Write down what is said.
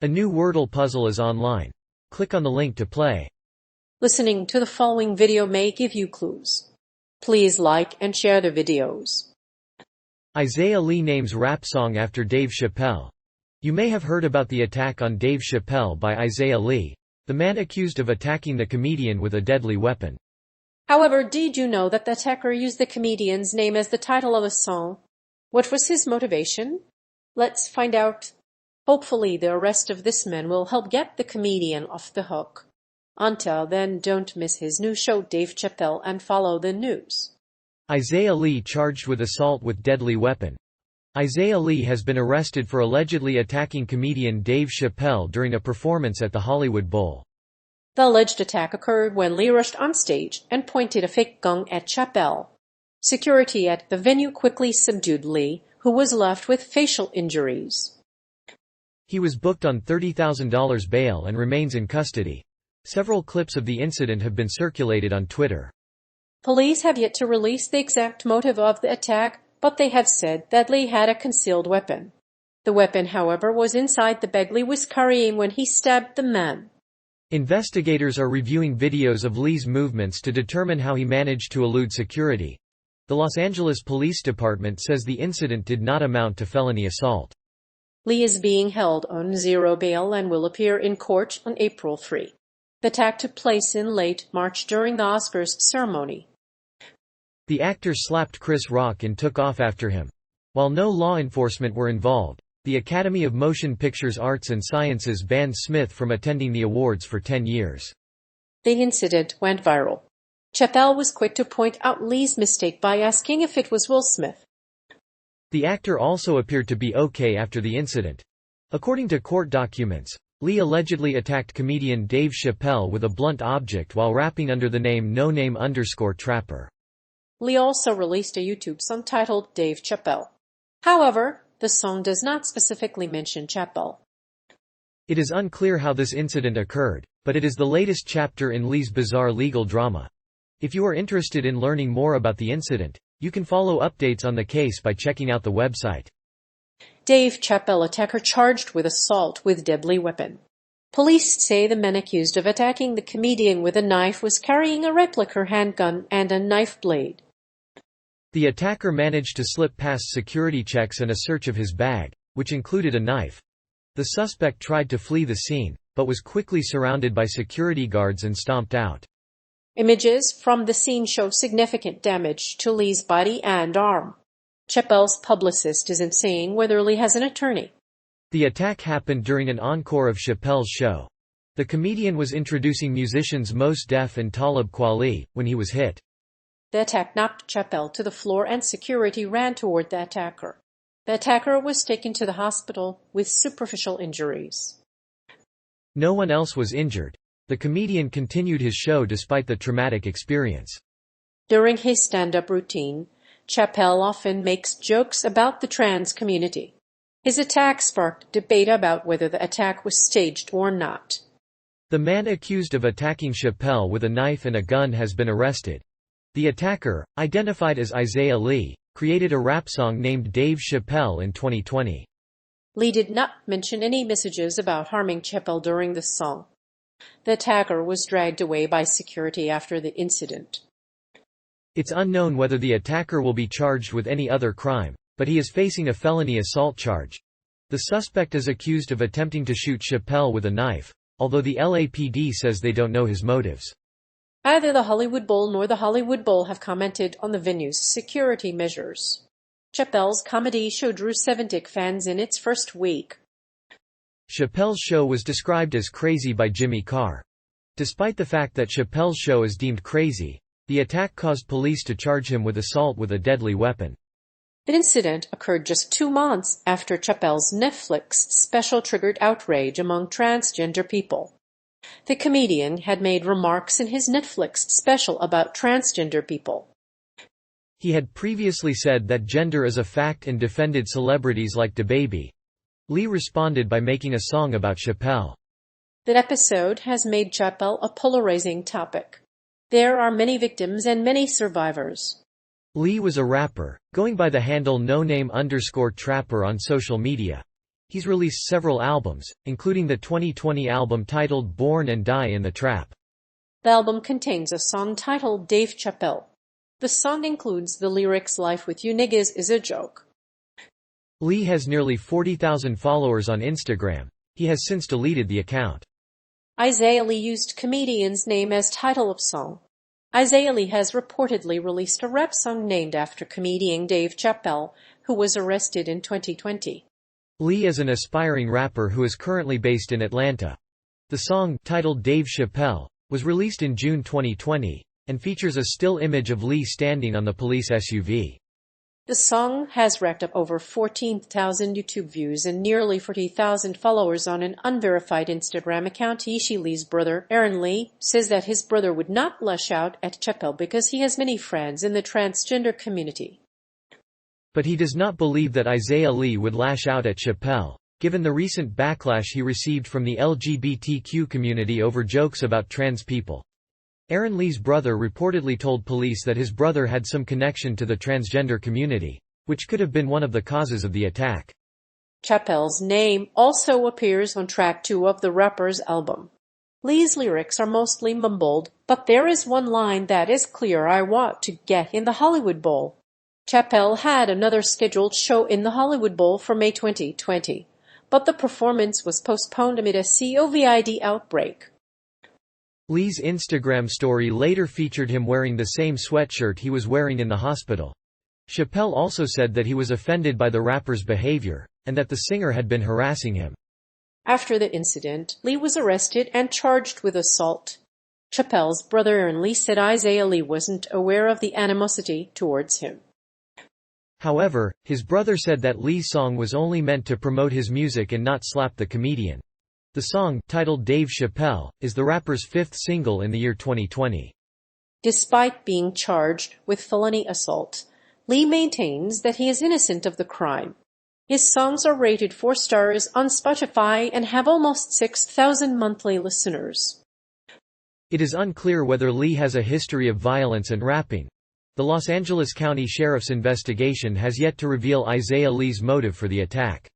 A new Wordle puzzle is online. Click on the link to play. Listening to the following video may give you clues. Please like and share the videos. Isaiah Lee names rap song after Dave Chappelle. You may have heard about the attack on Dave Chappelle by Isaiah Lee, the man accused of attacking the comedian with a deadly weapon. However, did you know that the attacker used the comedian's name as the title of a song? What was his motivation? Let's find out. Hopefully, the arrest of this man will help get the comedian off the hook. Until then, don't miss his new show Dave Chappelle and follow the news. Isaiah Lee charged with assault with deadly weapon. Isaiah Lee has been arrested for allegedly attacking comedian Dave Chappelle during a performance at the Hollywood Bowl. The alleged attack occurred when Lee rushed on stage and pointed a fake gun at Chappelle. Security at the venue quickly subdued Lee, who was left with facial injuries. He was booked on $30,000 bail and remains in custody. Several clips of the incident have been circulated on Twitter. Police have yet to release the exact motive of the attack, but they have said that Lee had a concealed weapon. The weapon, however, was inside the bag Lee was carrying when he stabbed the man. Investigators are reviewing videos of Lee's movements to determine how he managed to elude security. The Los Angeles Police Department says the incident did not amount to felony assault. Lee is being held on zero bail and will appear in court on April 3. The attack took place in late March during the Oscars ceremony. The actor slapped Chris Rock and took off after him. While no law enforcement were involved, the Academy of Motion Pictures Arts and Sciences banned Smith from attending the awards for 10 years. The incident went viral. Chappelle was quick to point out Lee's mistake by asking if it was Will Smith. The actor also appeared to be okay after the incident. According to court documents, Lee allegedly attacked comedian Dave Chappelle with a blunt object while rapping under the name #Trapper. Lee also released a YouTube song titled Dave Chappelle. However, the song does not specifically mention Chappelle. It is unclear how this incident occurred, but it is the latest chapter in Lee's bizarre legal drama. If you are interested in learning more about the incident, you can follow updates on the case by checking out the website. Dave Chappelle Attacker Charged with assault with deadly weapon. Police say the man accused of attacking the comedian with a knife was carrying a replica handgun and a knife blade. The attacker managed to slip past security checks and a search of his bag, which included a knife. The suspect tried to flee the scene, but was quickly surrounded by security guards and stomped out. Images from the scene show significant damage to Lee's body and arm. Chappelle's publicist isn't saying whether Lee has an attorney. The attack happened during an encore of Chappelle's show. The comedian was introducing musicians Mos Def and Talib Kweli when he was hit. The attack knocked Chappelle to the floor and security ran toward the attacker. The attacker was taken to the hospital with superficial injuries. No one else was injured. The comedian continued his show despite the traumatic experience. During his stand-up routine, Chappelle often makes jokes about the trans community. His attack sparked debate about whether the attack was staged or not. The man accused of attacking Chappelle with a knife and a gun has been arrested. The attacker, identified as Isaiah Lee, created a rap song named Dave Chappelle in 2020. Lee did not mention any messages about harming Chappelle during the song. The attacker was dragged away by security after the incident. It's unknown whether the attacker will be charged with any other crime, but he is facing a felony assault charge. The suspect is accused of attempting to shoot Chappelle with a knife, although the LAPD says they don't know his motives. Neither the Hollywood Bowl nor the Hollywood Bowl have commented on the venue's security measures. Chappelle's comedy show drew 70 fans in its first week. Chappelle's show was described as crazy by Jimmy Carr. Despite the fact that Chappelle's show is deemed crazy, the attack caused police to charge him with assault with a deadly weapon. The incident occurred just 2 months after Chappelle's Netflix special triggered outrage among transgender people. The comedian had made remarks in his Netflix special about transgender people. He had previously said that gender is a fact and defended celebrities like DaBaby. Lee responded by making a song about Chappelle. That episode has made Chappelle a polarizing topic. There are many victims and many survivors. Lee was a rapper, going by the handle #Trapper on social media. He's released several albums, including the 2020 album titled Born and Die in the Trap. The album contains a song titled Dave Chappelle. The song includes the lyrics "Life with you niggas is a joke." Lee has nearly 40,000 followers on Instagram. He has since deleted the account. Isaiah Lee used comedian's name as title of song. Isaiah Lee has reportedly released a rap song named after comedian Dave Chappelle, who was arrested in 2020. Lee is an aspiring rapper who is currently based in Atlanta. The song, titled Dave Chappelle, was released in June 2020, and features a still image of Lee standing on the police SUV. The song has racked up over 14,000 YouTube views and nearly 40,000 followers on an unverified Instagram account. Ishi Lee's brother, Aaron Lee, says that his brother would not lash out at Chappelle because he has many friends in the transgender community. But he does not believe that Isaiah Lee would lash out at Chappelle, given the recent backlash he received from the LGBTQ community over jokes about trans people. Aaron Lee's brother reportedly told police that his brother had some connection to the transgender community, which could have been one of the causes of the attack. Chappelle's name also appears on track 2 of the rapper's album. Lee's lyrics are mostly mumbled, but there is one line that is clear: "I want to get in the Hollywood Bowl." Chappelle had another scheduled show in the Hollywood Bowl for May 2020, but the performance was postponed amid a COVID outbreak. Lee's Instagram story later featured him wearing the same sweatshirt he was wearing in the hospital. Chappelle also said that he was offended by the rapper's behavior, and that the singer had been harassing him. After the incident, Lee was arrested and charged with assault. Chappelle's brother Aaron Lee said Isaiah Lee wasn't aware of the animosity towards him. However, his brother said that Lee's song was only meant to promote his music and not slap the comedian. The song, titled Dave Chappelle, is the rapper's 5th single in the year 2020. Despite being charged with felony assault, Lee maintains that he is innocent of the crime. His songs are rated 4 stars on Spotify and have almost 6,000 monthly listeners. It is unclear whether Lee has a history of violence and rapping. The Los Angeles County Sheriff's investigation has yet to reveal Isaiah Lee's motive for the attack.